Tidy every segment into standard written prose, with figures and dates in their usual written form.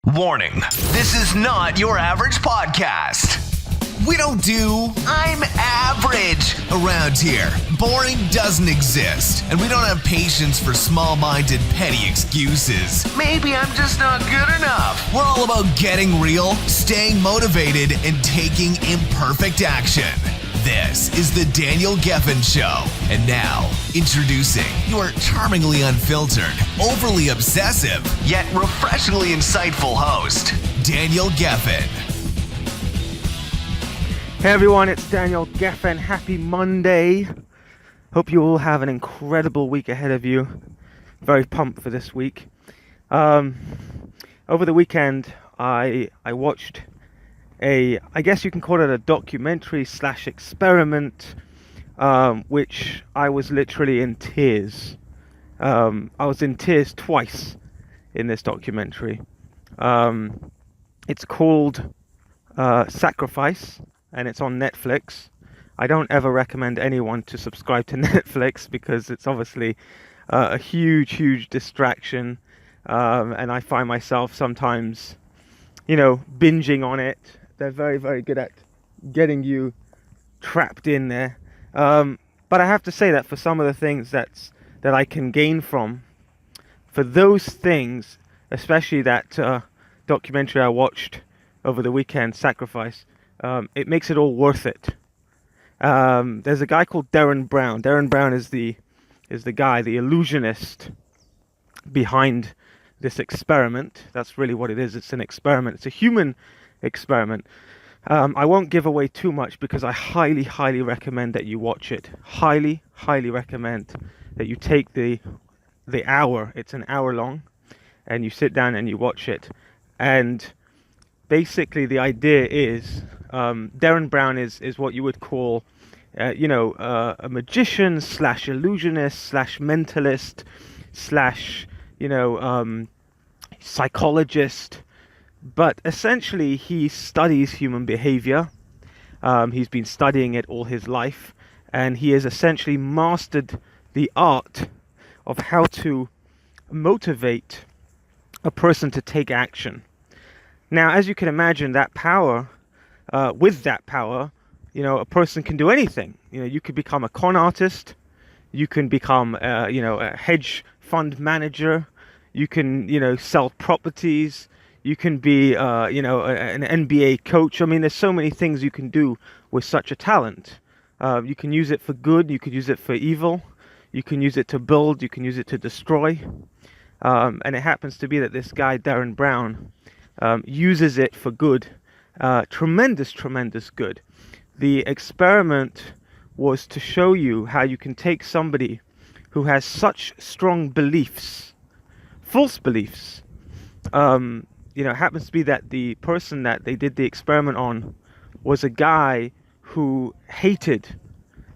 Warning, this is not your average podcast. We don't do I'm average around here. Boring doesn't exist, and we don't have patience for small-minded, petty excuses. Maybe I'm just not good enough. We're all about getting real, staying motivated, and taking imperfect action. This is the Daniel Geffen Show. And now, introducing your charmingly unfiltered, overly obsessive, yet refreshingly insightful host, Daniel Geffen. Hey everyone, it's Daniel Geffen. Happy Monday. Hope you all have an incredible week ahead of you. Very pumped for this week. Over the weekend, I watched I guess you can call it a documentary / experiment, which I was literally in tears. I was in tears twice in this documentary. It's called Sacrifice, and it's on Netflix. I don't ever recommend anyone to subscribe to Netflix because it's obviously a huge distraction, and I find myself sometimes, binging on it. They're very good at getting you trapped in there. But I have to say that for some of the things that I can gain from, for those things, especially that documentary I watched over the weekend, Sacrifice, it makes it all worth it. There's a guy called Derren Brown. Derren Brown is the guy, the illusionist behind this experiment. That's really what it is. It's an experiment. It's a human experiment. I won't give away too much because I highly recommend that you watch it. Highly recommend that you take the hour. It's an hour long, and you sit down and you watch it. And basically, the idea is Derren Brown is what you would call, a magician / illusionist / mentalist / psychologist. But essentially, he studies human behavior. He's been studying it all his life, and he has essentially mastered the art of how to motivate a person to take action. Now, as you can imagine, that power, with that power, a person can do anything. You could become a con artist. You can become, a hedge fund manager. You can, sell properties. You can be, an NBA coach. I mean, there's so many things you can do with such a talent. You can use it for good. You could use it for evil. You can use it to build. You can use it to destroy. And it happens to be that this guy, Derren Brown, uses it for good. Tremendous good. The experiment was to show you how you can take somebody who has such strong beliefs, false beliefs. It happens to be that the person that they did the experiment on was a guy who hated,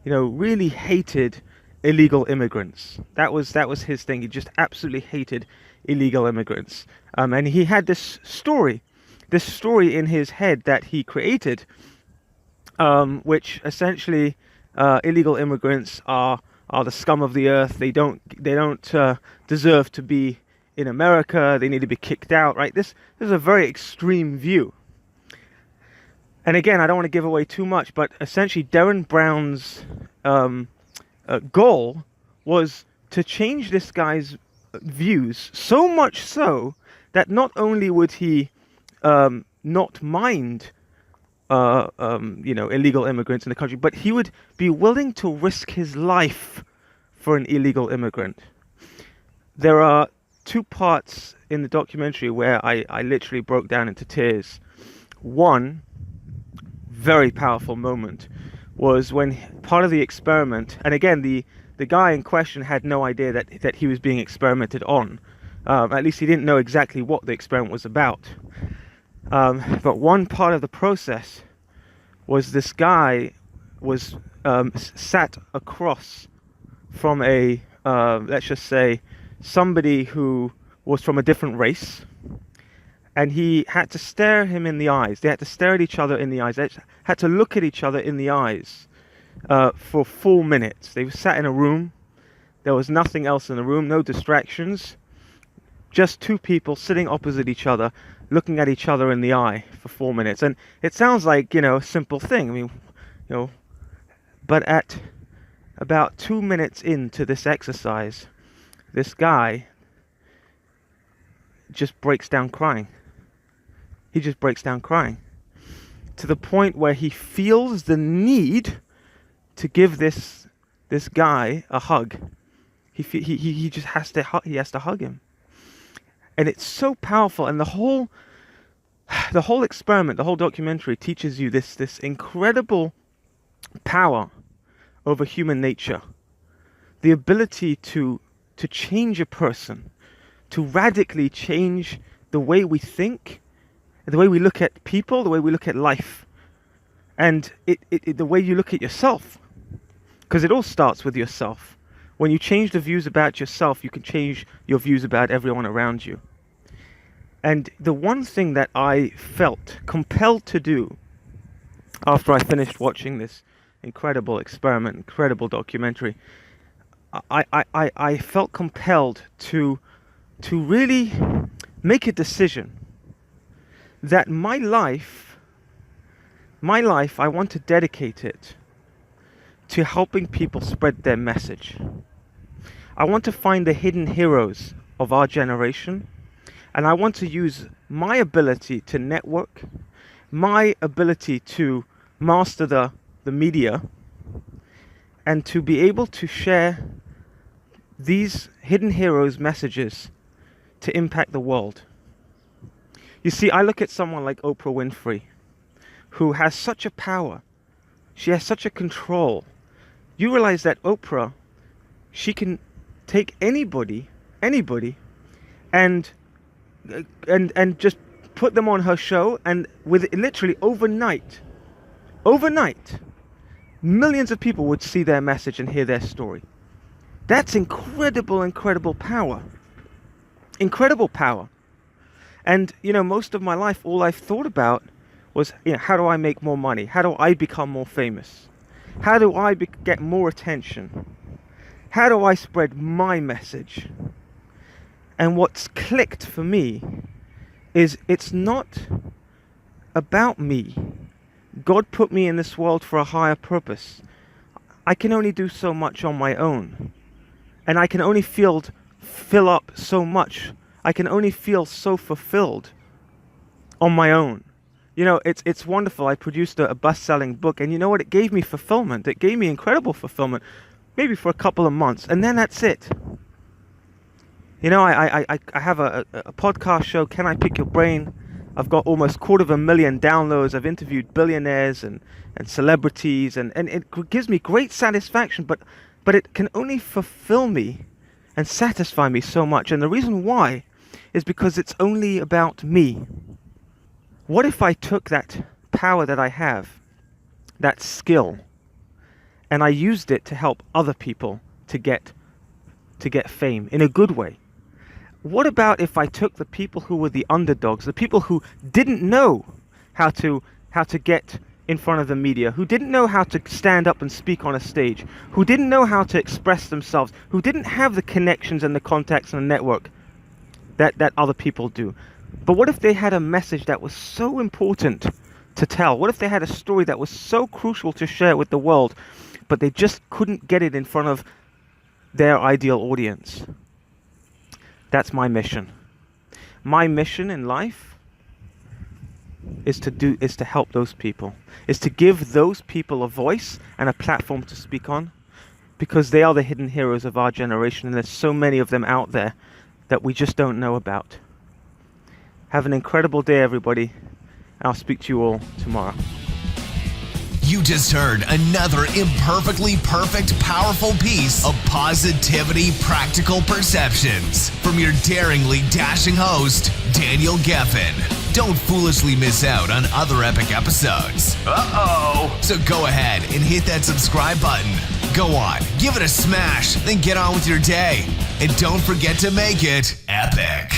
really hated illegal immigrants. That was his thing. He just absolutely hated illegal immigrants. And he had this story in his head that he created, which essentially illegal immigrants are the scum of the earth. They don't deserve to be in America. They need to be kicked out, right? This is a very extreme view. And again, I don't want to give away too much, but essentially Derren Brown's goal was to change this guy's views, so much so that not only would he not mind illegal immigrants in the country, but he would be willing to risk his life for an illegal immigrant. There are two parts in the documentary where I literally broke down into tears. One very powerful moment was when part of the experiment, and again, the guy in question had no idea that he was being experimented on. At least he didn't know exactly what the experiment was about. But one part of the process was this guy was sat across from let's just say, somebody who was from a different race, and he had to stare him in the eyes. They had to stare at each other in the eyes. They had to look at each other in the eyes for 4 minutes. They sat in a room. There was nothing else in the room, no distractions. Just two people sitting opposite each other, looking at each other in the eye for 4 minutes. And it sounds like, a simple thing. I mean, but at about 2 minutes into this exercise, this guy just breaks down crying. He just breaks down crying to the point where he feels the need to give this guy a hug. He just has to hug him. And it's so powerful, and the whole experiment, the whole documentary teaches you this incredible power over human nature. The ability to change a person, to radically change the way we think, the way we look at people, the way we look at life, and the way you look at yourself. Because it all starts with yourself. When you change the views about yourself, you can change your views about everyone around you. And the one thing that I felt compelled to do after I finished watching this incredible experiment, incredible documentary, I felt compelled to really make a decision that my life, I want to dedicate it to helping people spread their message. I want to find the hidden heroes of our generation, and I want to use my ability to network, my ability to master the media, and to be able to share these hidden heroes' messages to impact the world. You see, I look at someone like Oprah Winfrey, who has such a power. She has such a control. You realize that Oprah, she can take anybody, and just put them on her show, and with literally overnight, millions of people would see their message and hear their story. That's incredible power. Incredible power. And, most of my life, all I've thought about was, how do I make more money? How do I become more famous? How do I get more attention? How do I spread my message? And what's clicked for me is it's not about me. God put me in this world for a higher purpose. I can only do so much on my own. And I can only fill up so much. I can only feel so fulfilled on my own. It's wonderful. I produced a best-selling book, and you know what? It gave me fulfillment. It gave me incredible fulfillment, maybe for a couple of months, and then that's it. I have a podcast show, Can I Pick Your Brain? I've got almost 250,000 downloads. I've interviewed billionaires and celebrities, and it gives me great satisfaction, but it can only fulfill me and satisfy me so much. And the reason why is because it's only about me. What if I took that power that I have, that skill, and I used it to help other people to get fame in a good way? What about if I took the people who were the underdogs, the people who didn't know how to get in front of the media, who didn't know how to stand up and speak on a stage, who didn't know how to express themselves, who didn't have the connections and the contacts and the network that other people do? But what if they had a message that was so important to tell? What if they had a story that was so crucial to share with the world, but they just couldn't get it in front of their ideal audience? That's my mission. My mission in life is to help those people, is to give those people a voice and a platform to speak on, because they are the hidden heroes of our generation, and there's so many of them out there that we just don't know about. Have an incredible day, everybody. I'll speak to you all tomorrow. You just heard another imperfectly perfect, powerful piece of positivity practical perceptions from your daringly dashing host, Daniel Geffen. Don't foolishly miss out on other epic episodes. So go ahead and hit that subscribe button. Go on, give it a smash, then get on with your day. And don't forget to make it epic.